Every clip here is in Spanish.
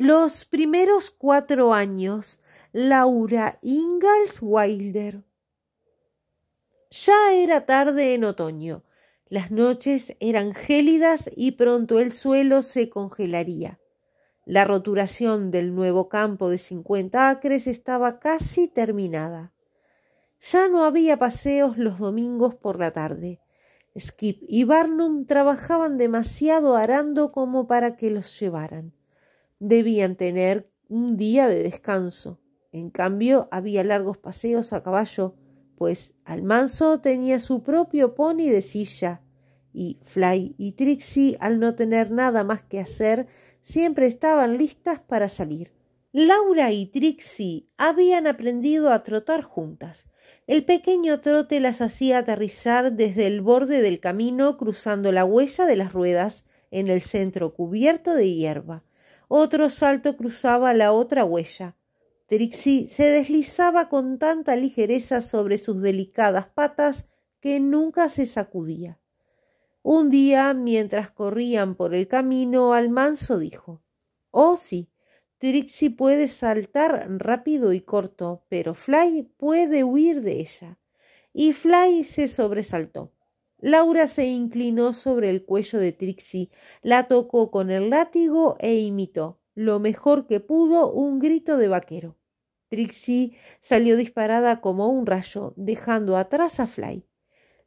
Los primeros 4 años, Laura Ingalls Wilder. Ya era tarde en otoño. Las noches eran gélidas y pronto el suelo se congelaría. La roturación del nuevo campo de 50 acres estaba casi terminada. Ya no había paseos los domingos por la tarde. Skip y Barnum trabajaban demasiado arando como para que los llevaran. Debían tener un día de descanso. En cambio, había largos paseos a caballo, pues Almanzo tenía su propio pony de silla, y Fly y Trixie, al no tener nada más que hacer, siempre estaban listas para salir. Laura y Trixie habían aprendido a trotar juntas. El pequeño trote las hacía aterrizar desde el borde del camino, cruzando la huella de las ruedas en el centro cubierto de hierba. Otro salto cruzaba la otra huella. Trixie se deslizaba con tanta ligereza sobre sus delicadas patas que nunca se sacudía. Un día, mientras corrían por el camino, Almanzo dijo: «Oh, sí, Trixie puede saltar rápido y corto, pero Fly puede huir de ella». Y Fly se sobresaltó. Laura se inclinó sobre el cuello de Trixie, la tocó con el látigo e imitó, lo mejor que pudo, un grito de vaquero. Trixie salió disparada como un rayo, dejando atrás a Fly.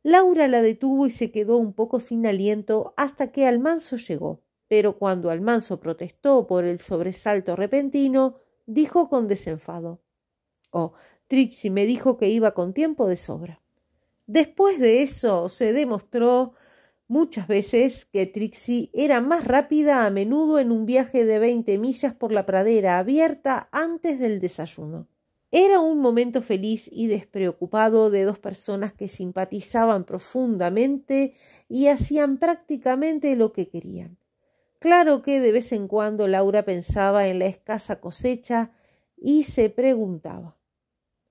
Laura la detuvo y se quedó un poco sin aliento hasta que Almanzo llegó, pero cuando Almanzo protestó por el sobresalto repentino, dijo con desenfado: «Oh, Trixie me dijo que iba con tiempo de sobra». Después de eso se demostró muchas veces que Trixie era más rápida a menudo en un viaje de 20 millas por la pradera abierta antes del desayuno. Era un momento feliz y despreocupado de dos personas que simpatizaban profundamente y hacían prácticamente lo que querían. Claro que de vez en cuando Laura pensaba en la escasa cosecha y se preguntaba.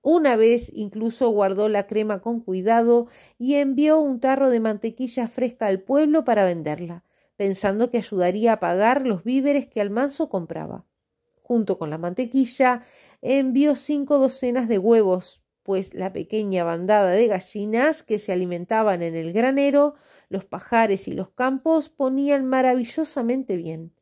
Una vez incluso guardó la crema con cuidado y envió un tarro de mantequilla fresca al pueblo para venderla, pensando que ayudaría a pagar los víveres que Almanzo compraba. Junto con la mantequilla, envió 5 docenas de huevos, pues la pequeña bandada de gallinas que se alimentaban en el granero, los pajares y los campos ponían maravillosamente bien.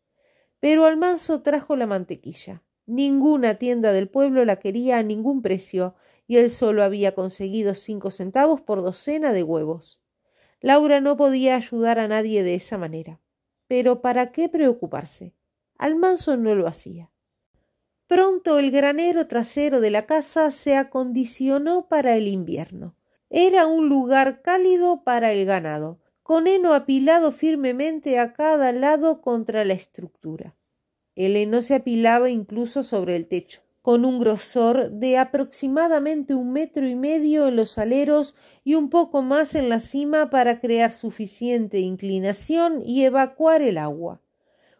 Pero Almanzo trajo la mantequilla. Ninguna tienda del pueblo la quería a ningún precio, y él solo había conseguido 5 centavos por docena de huevos. Laura no podía ayudar a nadie de esa manera. Pero ¿para qué preocuparse? Almanzo no lo hacía. Pronto el granero trasero de la casa se acondicionó para el invierno. Era un lugar cálido para el ganado, con heno apilado firmemente a cada lado contra la estructura. El heno se apilaba incluso sobre el techo, con un grosor de aproximadamente 1,5 metros en los aleros y un poco más en la cima para crear suficiente inclinación y evacuar el agua.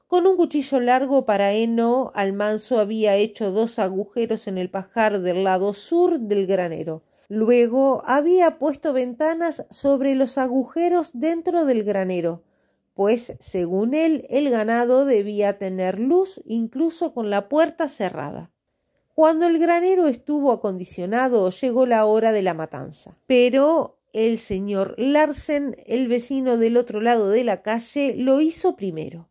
Con un cuchillo largo para heno, Almanzo había hecho 2 agujeros en el pajar del lado sur del granero. Luego había puesto ventanas sobre los agujeros dentro del granero, pues, según él, el ganado debía tener luz incluso con la puerta cerrada. Cuando el granero estuvo acondicionado, llegó la hora de la matanza. Pero el señor Larsen, el vecino del otro lado de la calle, lo hizo primero.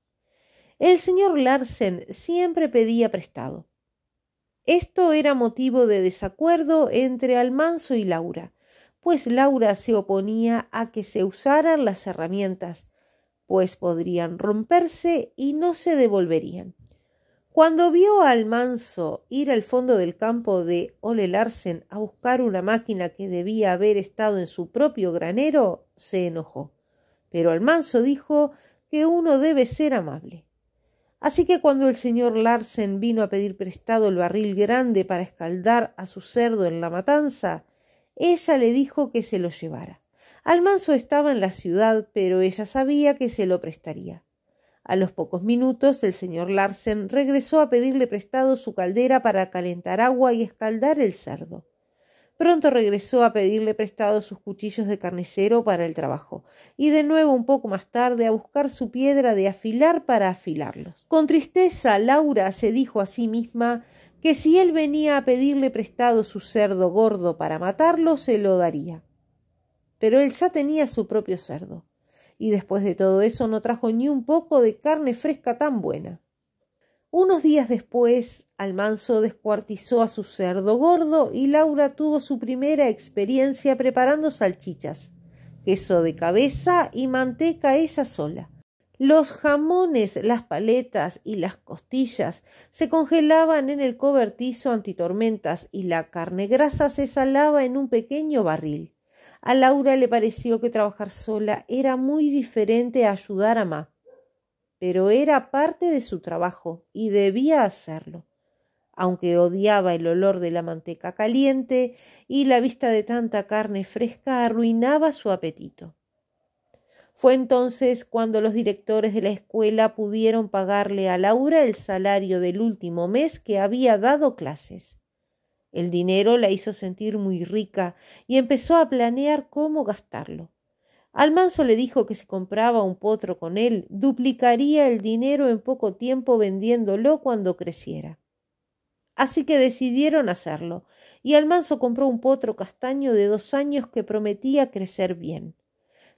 El señor Larsen siempre pedía prestado. Esto era motivo de desacuerdo entre Almanzo y Laura, pues Laura se oponía a que se usaran las herramientas, pues podrían romperse y no se devolverían. Cuando vio a Almanzo ir al fondo del campo de Ole Larsen a buscar una máquina que debía haber estado en su propio granero, se enojó. Pero Almanzo dijo que uno debe ser amable. Así que cuando el señor Larsen vino a pedir prestado el barril grande para escaldar a su cerdo en la matanza, ella le dijo que se lo llevara. Almanzo estaba en la ciudad, pero ella sabía que se lo prestaría. A los pocos minutos el señor Larsen regresó a pedirle prestado su caldera para calentar agua y escaldar el cerdo. Pronto regresó a pedirle prestado sus cuchillos de carnicero para el trabajo, y de nuevo un poco más tarde a buscar su piedra de afilar para afilarlos. Con tristeza, Laura se dijo a sí misma que si él venía a pedirle prestado su cerdo gordo para matarlo, se lo daría. Pero él ya tenía su propio cerdo, y después de todo eso no trajo ni un poco de carne fresca tan buena. Unos días después, Almanzo descuartizó a su cerdo gordo y Laura tuvo su primera experiencia preparando salchichas, queso de cabeza y manteca ella sola. Los jamones, las paletas y las costillas se congelaban en el cobertizo antitormentas y la carne grasa se salaba en un pequeño barril. A Laura le pareció que trabajar sola era muy diferente a ayudar a Ma, pero era parte de su trabajo y debía hacerlo, aunque odiaba el olor de la manteca caliente y la vista de tanta carne fresca arruinaba su apetito. Fue entonces cuando los directores de la escuela pudieron pagarle a Laura el salario del último mes que había dado clases. El dinero la hizo sentir muy rica y empezó a planear cómo gastarlo. Almanzo le dijo que si compraba un potro con él, duplicaría el dinero en poco tiempo vendiéndolo cuando creciera. Así que decidieron hacerlo, y Almanzo compró un potro castaño de 2 años que prometía crecer bien.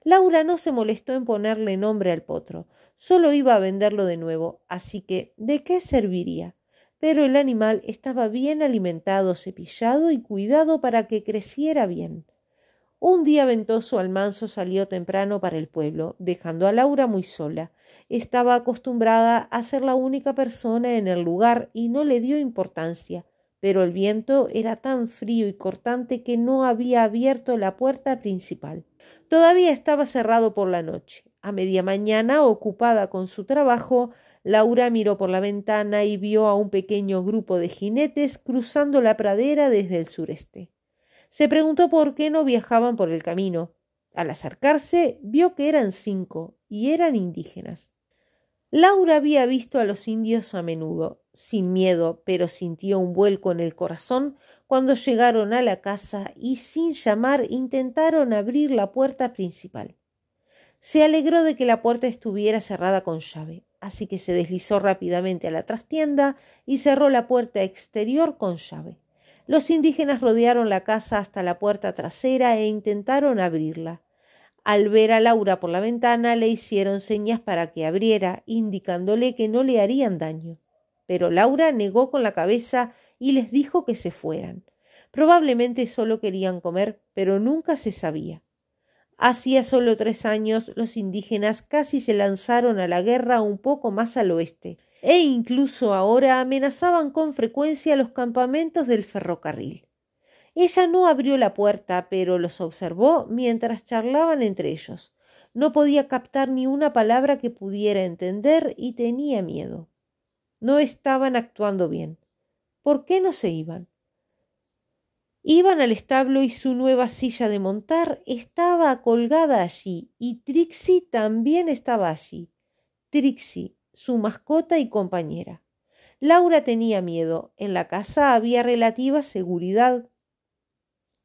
Laura no se molestó en ponerle nombre al potro, solo iba a venderlo de nuevo, así que ¿de qué serviría? Pero el animal estaba bien alimentado, cepillado y cuidado para que creciera bien. Un día ventoso, Almanzo salió temprano para el pueblo, dejando a Laura muy sola. Estaba acostumbrada a ser la única persona en el lugar y no le dio importancia, pero el viento era tan frío y cortante que no había abierto la puerta principal. Todavía estaba cerrado por la noche. A media mañana, ocupada con su trabajo, Laura miró por la ventana y vio a un pequeño grupo de jinetes cruzando la pradera desde el sureste. Se preguntó por qué no viajaban por el camino. Al acercarse, vio que eran 5 y eran indígenas. Laura había visto a los indios a menudo, sin miedo, pero sintió un vuelco en el corazón cuando llegaron a la casa y sin llamar intentaron abrir la puerta principal. Se alegró de que la puerta estuviera cerrada con llave, así que se deslizó rápidamente a la trastienda y cerró la puerta exterior con llave. Los indígenas rodearon la casa hasta la puerta trasera e intentaron abrirla. Al ver a Laura por la ventana, le hicieron señas para que abriera, indicándole que no le harían daño. Pero Laura negó con la cabeza y les dijo que se fueran. Probablemente solo querían comer, pero nunca se sabía. Hacía solo 3 años, los indígenas casi se lanzaron a la guerra un poco más al oeste, e incluso ahora amenazaban con frecuencia los campamentos del ferrocarril. Ella no abrió la puerta, pero los observó mientras charlaban entre ellos. No podía captar ni una palabra que pudiera entender y tenía miedo. No estaban actuando bien. ¿Por qué no se iban? Iban al establo y su nueva silla de montar estaba colgada allí, y Trixie también estaba allí. Trixie, su mascota y compañera. Laura tenía miedo. En la casa había relativa seguridad.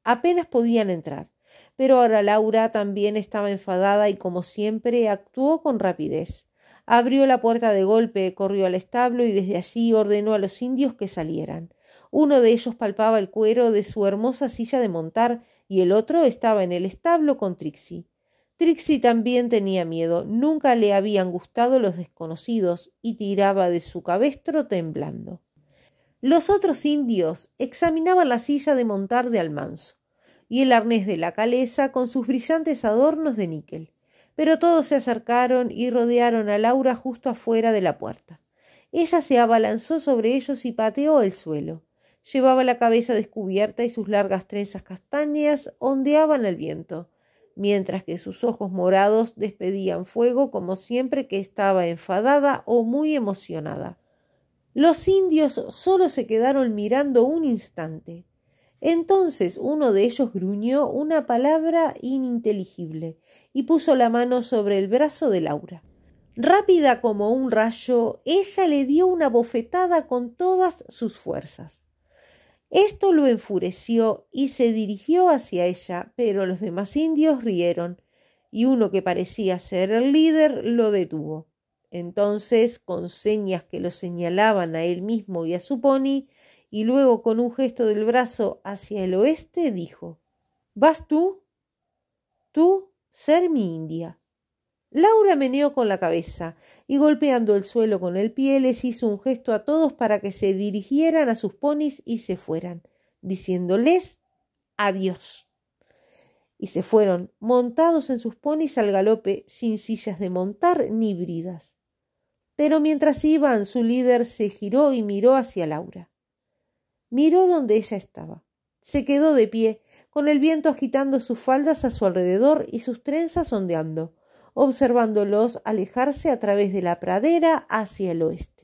Apenas podían entrar, pero ahora Laura también estaba enfadada y, como siempre, actuó con rapidez. Abrió la puerta de golpe, corrió al establo y desde allí ordenó a los indios que salieran. Uno de ellos palpaba el cuero de su hermosa silla de montar y el otro estaba en el establo con Trixie. Trixie también tenía miedo. Nunca le habían gustado los desconocidos y tiraba de su cabestro temblando. Los otros indios examinaban la silla de montar de Almanzo y el arnés de la calesa con sus brillantes adornos de níquel, pero todos se acercaron y rodearon a Laura justo afuera de la puerta. Ella se abalanzó sobre ellos y pateó el suelo. Llevaba la cabeza descubierta y sus largas trenzas castañas ondeaban al viento, mientras que sus ojos morados despedían fuego como siempre que estaba enfadada o muy emocionada. Los indios solo se quedaron mirando un instante. Entonces uno de ellos gruñó una palabra ininteligible y puso la mano sobre el brazo de Laura. Rápida como un rayo, ella le dio una bofetada con todas sus fuerzas. Esto lo enfureció y se dirigió hacia ella, pero los demás indios rieron, y uno que parecía ser el líder lo detuvo. Entonces, con señas que lo señalaban a él mismo y a su pony, y luego con un gesto del brazo hacia el oeste, dijo: ¿Vas tú? Tú ser mi india. Laura meneó con la cabeza y golpeando el suelo con el pie les hizo un gesto a todos para que se dirigieran a sus ponis y se fueran, diciéndoles adiós. Y se fueron montados en sus ponis al galope, sin sillas de montar ni bridas. Pero mientras iban, su líder se giró y miró hacia Laura. Miró donde ella estaba. Se quedó de pie, con el viento agitando sus faldas a su alrededor y sus trenzas ondeando, observándolos alejarse a través de la pradera hacia el oeste.